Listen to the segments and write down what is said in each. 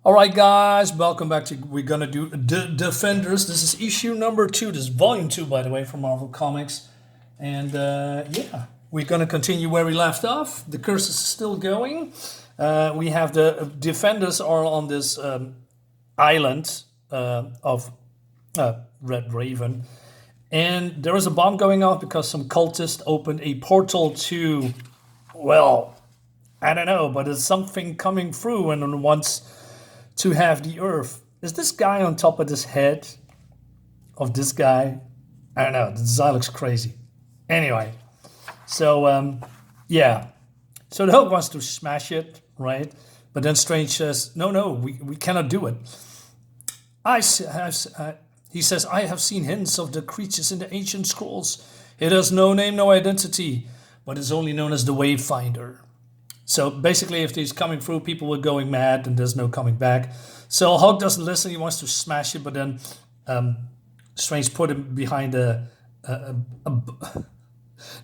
All right, guys, welcome back to. We're gonna do the Defenders. This is issue number 2. This is volume 2, by the way, from Marvel Comics. And yeah, we're gonna continue where we left off. The curse is still going. We have the Defenders are on this island of Red Raven, and there is a bomb going off because some cultist opened a portal to, well, I don't know, but there's something coming through and wants to have the Earth. Is this guy on top of this head of this guy? I don't know. The design looks crazy. Anyway, so yeah. So the Hulk wants to smash it, right? But then Strange says, no, we cannot do it. He says, I have seen hints of the creatures in the ancient scrolls. It has no name, no identity, but is only known as the Wayfinder. So basically, if he's coming through, people were going mad and there's no coming back. So Hulk doesn't listen. He wants to smash it, but then Strange put him behind the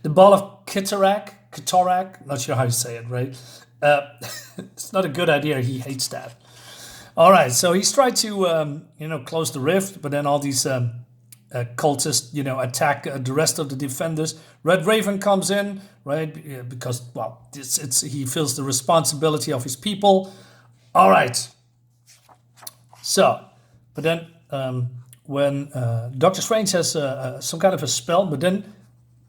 ball of Kitarak. Not sure how you say it, right? It's not a good idea. He hates that. All right, so he's tried to close the rift, but then all these cultists attack the rest of the Defenders. Red Raven comes in, right? Because he feels the responsibility of his people. All right. So, but then when Doctor Strange has some kind of a spell, but then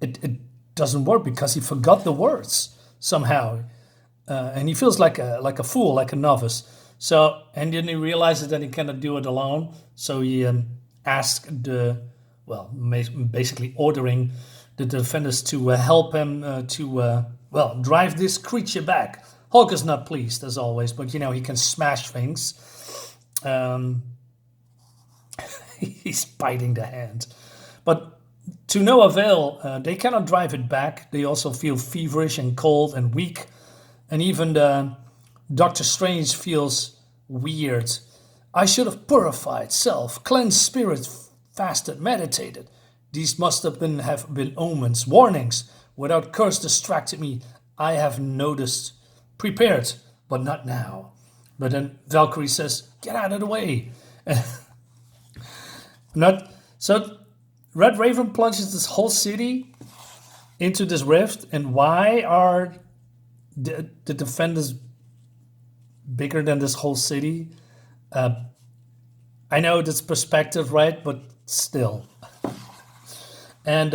it doesn't work because he forgot the words somehow, and he feels like a fool, like a novice. So, and then he realizes that he cannot do it alone. So he asked basically ordering the Defenders to help him to drive this creature back. Hulk is not pleased as always, but he can smash things. He's biting the hand, but to no avail. They cannot drive it back. They also feel feverish and cold and weak, and even Doctor Strange feels weird. I should have purified self, cleansed spirit, fasted, meditated. These must have been omens, warnings. Without curse distracted me, I have noticed, prepared, but not now. But then Valkyrie says, "Get out of the way." So. Red Raven plunges this whole city into this rift, and why are the Defenders bigger than this whole city? I know this perspective, right? But still. And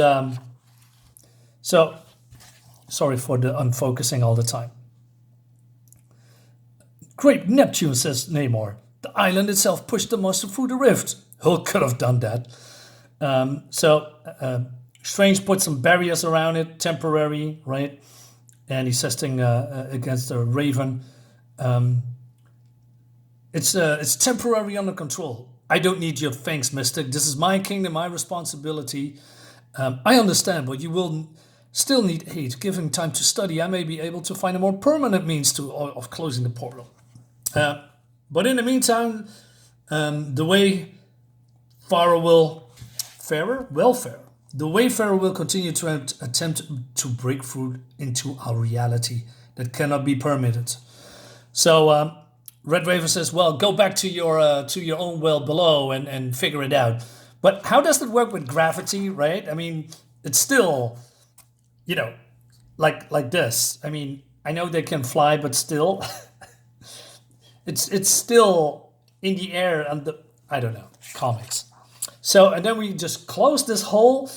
so, sorry for the unfocusing all the time. Great Neptune, says Namor. The island itself pushed the monster through the rift. Hulk could have done that. Strange put some barriers around it, temporary, right? And he's testing against the Raven. It's temporary under control. I don't need your thanks, Mystic. This is my kingdom, my responsibility. I understand, but you will still need aid. Given time to study, I may be able to find a more permanent means of closing the portal. But in the meantime, the Wayfarer will continue to attempt to break through into our reality that cannot be permitted. So Red Raven says, "Well, go back to your own world below and figure it out." But how does it work with gravity, right? I mean, it's still, like this. I mean, I know they can fly, but still, it's still in the air and I don't know, comics. So, and then we just close this whole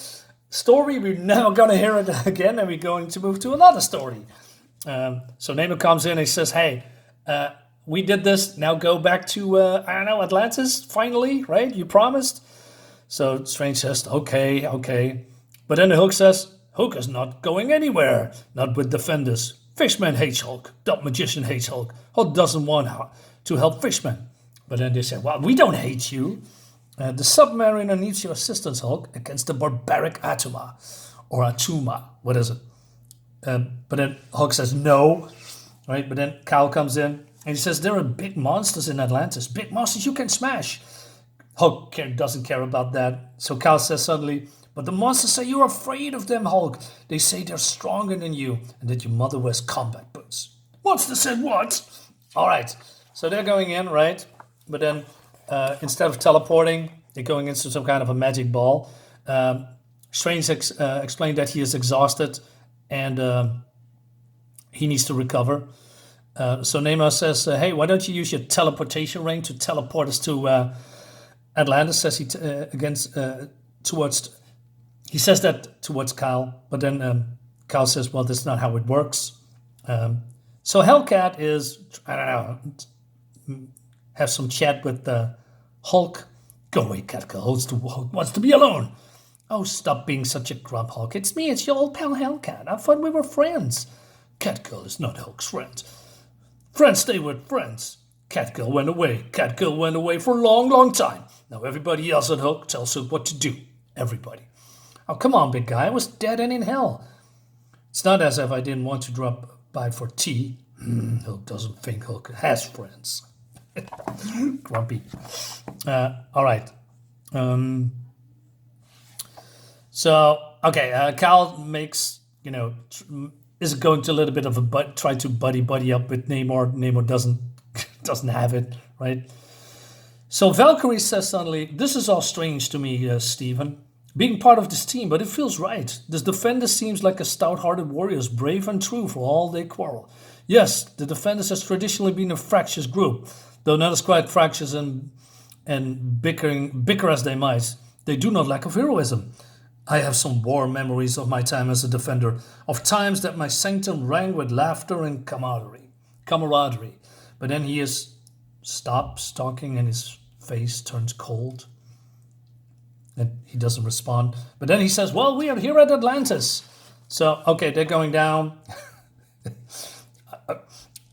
story. We're now going to hear it again, and we're going to move to another story. So Namor comes in and he says, "Hey, we did this. Now go back to, Atlantis, finally, right? You promised." So Strange says, okay. But then the Hulk says, "Hulk is not going anywhere. Not with Defenders. Fishman hates Hulk. Dot Magician hates Hulk. Hulk doesn't want to help Fishman." But then they say, "Well, we don't hate you. The Submariner needs your assistance, Hulk, against the barbaric Atuma. Or Atuma, what is it?" But then Hulk says no, right? But then Kyle comes in and he says, "There are big monsters in Atlantis. Big monsters you can smash." Hulk doesn't care about that. So Kyle says suddenly, "But the monsters say you're afraid of them, Hulk. They say they're stronger than you and that your mother wears combat boots." Monster said what? All right. So they're going in, right? But then instead of teleporting, they're going into some kind of a magic ball. Strange explained that he is exhausted and he needs to recover. So Namor says, hey, why don't you use your teleportation ring to teleport us to Atlantis, says he towards... He says that towards Kyle, but then Kyle says, well, that's not how it works. So Hellcat is, I don't know, have some chat with Hulk. Go away, Catgirl. Hulk wants to be alone. Oh, stop being such a grump, Hulk. It's me, it's your old pal Hellcat. I thought we were friends. Catgirl is not Hulk's friend. Friends stay with friends. Catgirl went away. Catgirl went away for a long, long time. Now everybody else at Hulk tells her what to do. Everybody. Oh, come on, big guy. I was dead and in hell. It's not as if I didn't want to drop by for tea. Hulk doesn't think Hulk has friends. Grumpy. All right. So, okay, Cal makes, is going to a little bit of a try to buddy up with Namor. Namor doesn't have it, right? So Valkyrie says suddenly, this is all strange to me, Stephen. Being part of this team, but it feels right. This Defenders seems like a stout-hearted warriors, brave and true for all they quarrel. Yes, the Defenders has traditionally been a fractious group, though not as quite fractious and bicker as they might. They do not lack of heroism. I have some warm memories of my time as a Defender, of times that my sanctum rang with laughter and camaraderie. But then he stops talking and his face turns cold. And he doesn't respond. But then he says, well, we are here at Atlantis. So, okay, they're going down.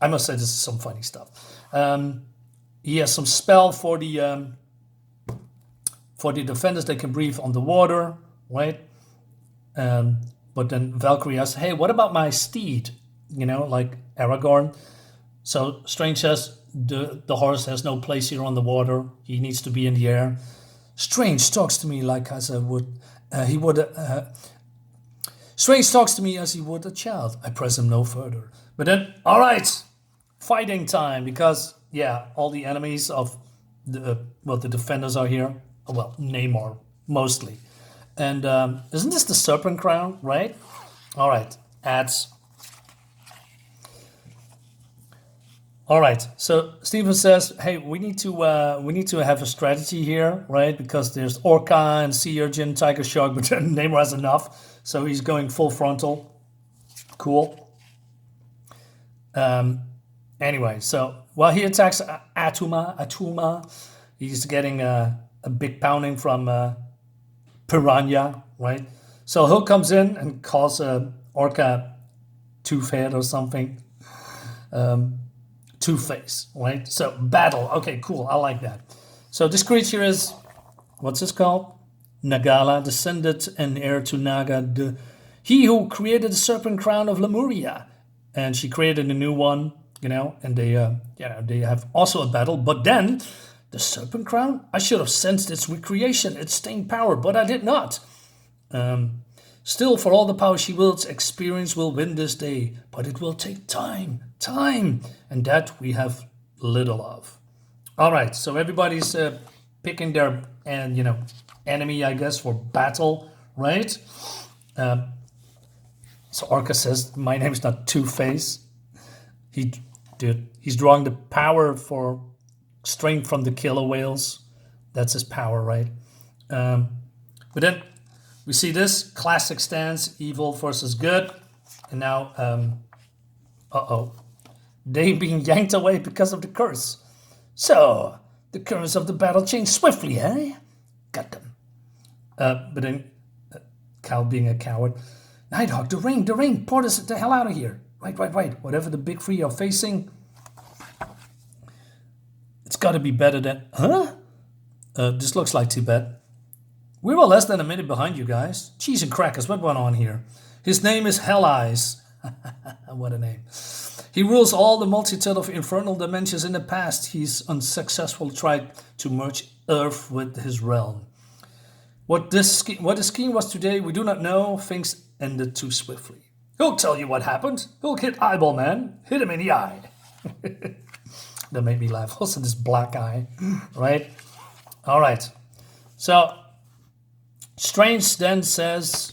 I must say this is some funny stuff. He has some spell for the Defenders. They can breathe on the water, right? But then Valkyrie asks, hey, what about my steed? Like Aragorn. So Strange says the horse has no place here on the water. He needs to be in the air. Strange talks to me like as I would, Strange talks to me as he would a child. I press him no further. But then, all right, fighting time, because all the enemies of the Defenders are here. Well, Namor mostly, and isn't this the Serpent Crown, right? All right, ads. All right, so Stephen says, hey, we need to have a strategy here, right? Because there's Orca and Sea Urchin, Tiger Shark, but Namor has enough, so he's going full frontal. Cool. Anyway, so while he attacks Atuma, he's getting a big pounding from Piranha, right? So Hulk comes in and calls Orca Two-Head or something. Two-Face, right? So battle. Okay, cool. I like that. So this creature is, what's this called? Nagala, descendant and heir to Naga, he who created the Serpent Crown of Lemuria, and she created a new one, and they have also a battle. But then the Serpent Crown, I should have sensed its recreation, its staying power, but I did not. Still, for all the power she wields, experience will win this day, but it will take time, and that we have little of. All right, so everybody's picking their enemy, I guess, for battle, right? So Orca says, my name's not Two-Face. He's drawing the power for strength from the killer whales. That's his power, right? But then we see this classic stance, evil versus good. And now, they being yanked away because of the curse. So, the currents of the battle change swiftly, eh? Got them. But then, Cal being a coward. Nighthawk, the ring, port us the hell out of here. Right. Whatever the big three are facing, it's got to be better than... Huh? This looks like Tibet. We were less than a minute behind you guys. Cheese and crackers, what went on here? His name is Hell Eyes. What a name. He rules all the multitude of infernal dimensions. In the past, he's unsuccessfully tried to merge Earth with his realm. What the scheme was today, we do not know. Things ended too swiftly. He'll tell you what happened. He'll hit Eyeball Man. Hit him in the eye. That made me laugh. Also, this black guy, right? All right. So, Strange then says,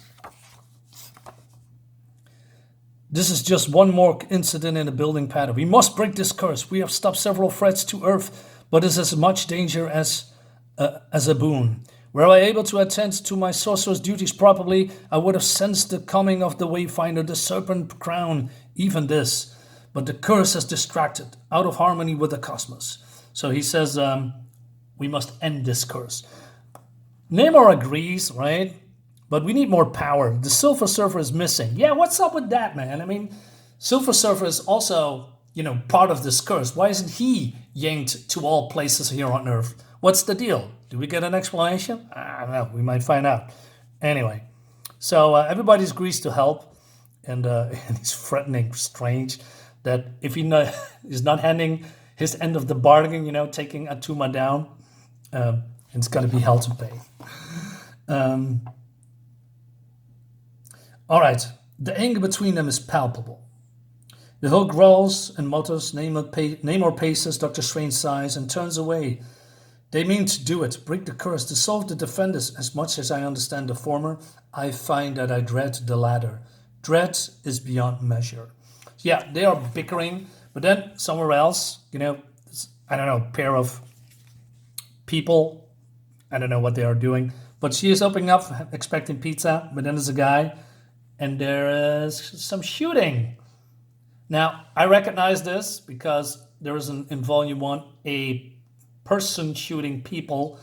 this is just one more incident in the building pattern. We must break this curse. We have stopped several threats to Earth, but this is as much danger as a boon. Were I able to attend to my sorcerer's duties properly, I would have sensed the coming of the Wayfinder, the Serpent Crown, even this. But the curse has distracted, out of harmony with the cosmos. So he says, we must end this curse. Namor agrees, right? But we need more power. The Silver Surfer is missing. Yeah, what's up with that, man? I mean, Silver Surfer is also, part of this curse. Why isn't he yanked to all places here on Earth? What's the deal? Do we get an explanation? I don't know. We might find out. Anyway, so everybody agrees to help. And he's threatening Strange that if he is not handing his end of the bargain, taking Atuma down, it's going to be hell to pay. All right, the anger between them is palpable. The Hulk growls and mutters. Namor paces. Dr. Strange sighs and turns away. They mean to do it, break the curse, dissolve the Defenders. As much as I understand the former, I find that I dread the latter. Dread is beyond measure. Yeah, they are bickering, but then somewhere else, I don't know, a pair of people, I don't know what they are doing, but she is opening up, expecting pizza, but then there's a guy, and there is some shooting. Now, I recognize this because there is in Volume 1 a person shooting people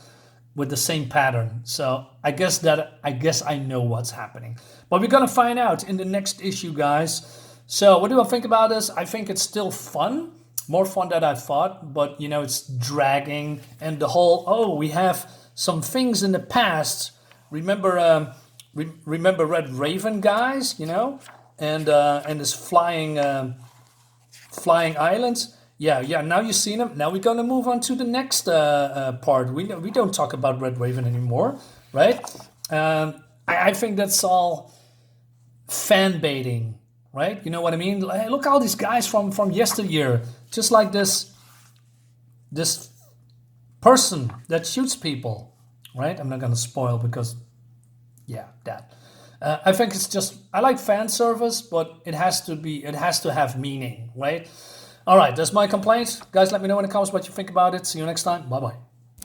with the same pattern. So I guess I know what's happening. But we're going to find out in the next issue, guys. So what do I think about this? I think it's still fun. More fun than I thought. But, it's dragging. And the whole, we have some things in the past. Remember Red Raven, guys, and this flying islands. Yeah. Now you've seen them. Now we're gonna move on to the next part. We don't talk about Red Raven anymore, right? I think that's all fan baiting, right? You know what I mean? Hey, look at all these guys from yesteryear, just like this person that shoots people, right? I'm not gonna spoil because. Yeah, that. I think it's just, I like fan service, but it has to have meaning, right? All right, that's my complaint. Guys, let me know in the comments what you think about it. See you next time. Bye-bye.